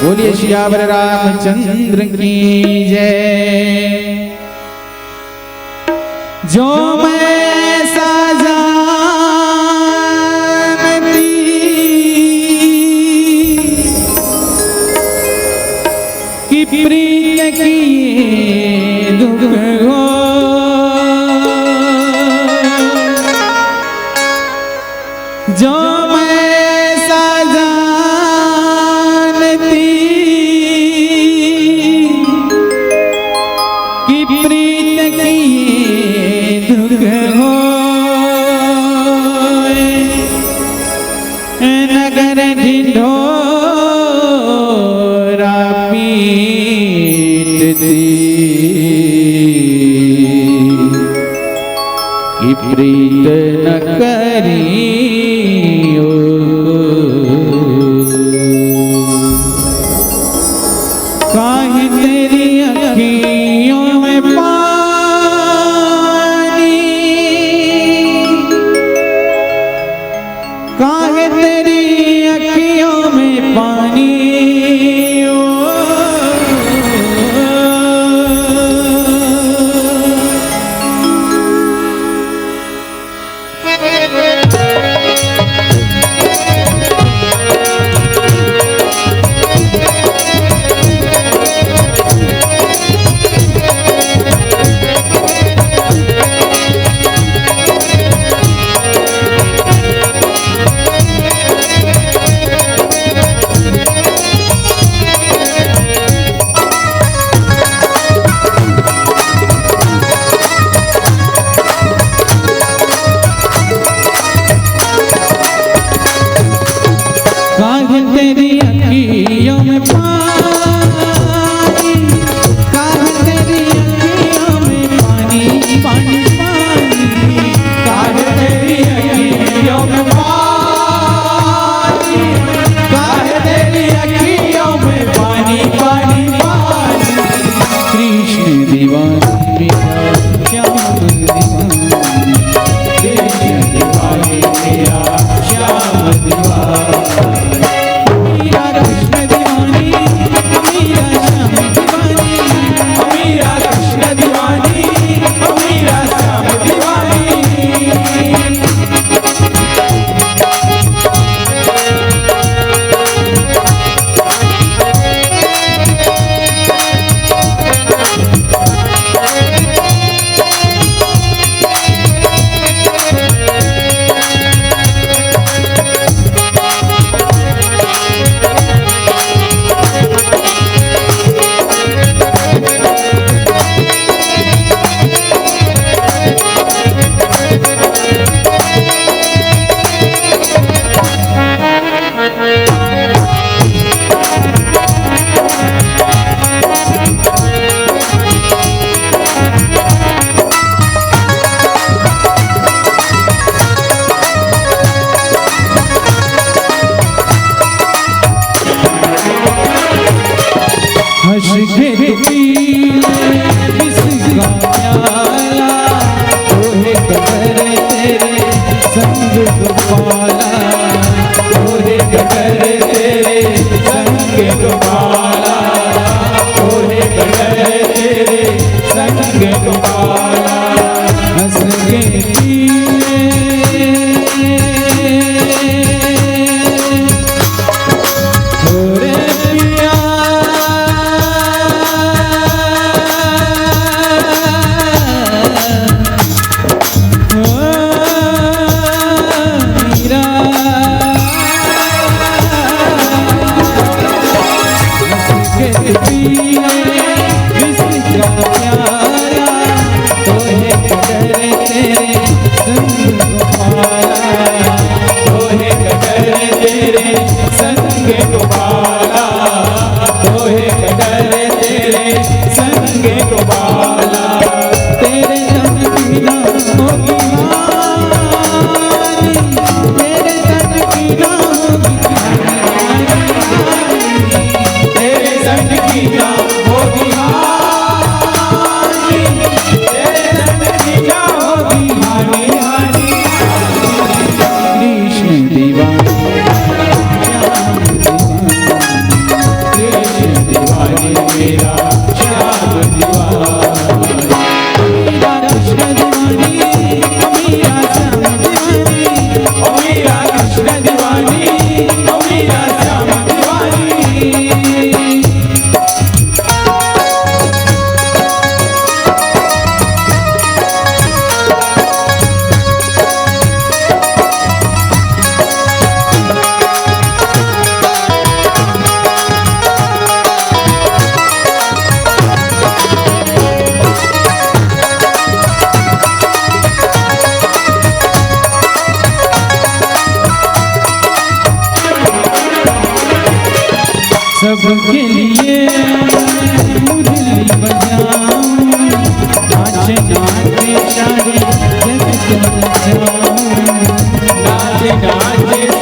बोलिए सियावर रामचंद्र की जय। जो मैं साजानती कि प्रीत की दुख हो, जो नगर ढिंढोरा पीटती कि प्रीत न करियो, काहे तेरी अखियों में पानी, काहे तेरी अखियों में पानी, तेरी अखियों में पानी, काहे तेरी अखियों में पानी, पानी पानी, काहे तेरी अखियों में पानी, काहे तेरी अखियों में पानी, पानी पानी। कृष्ण दीवानी श्याम दीवानी, कृष्ण दीवानी मेरा श्याम दीवानी, हंस के किसका प्याला, तोहे कदर तेरे संग गोपाला, तोहे कदर तेरे संग गोपाला, तोहे कदर तेरे संग गोपाला। हंस के मीरा सबके लिए मुरली बजाऊं, नाच नाच सारे जग को नचाऊं, नाच नाच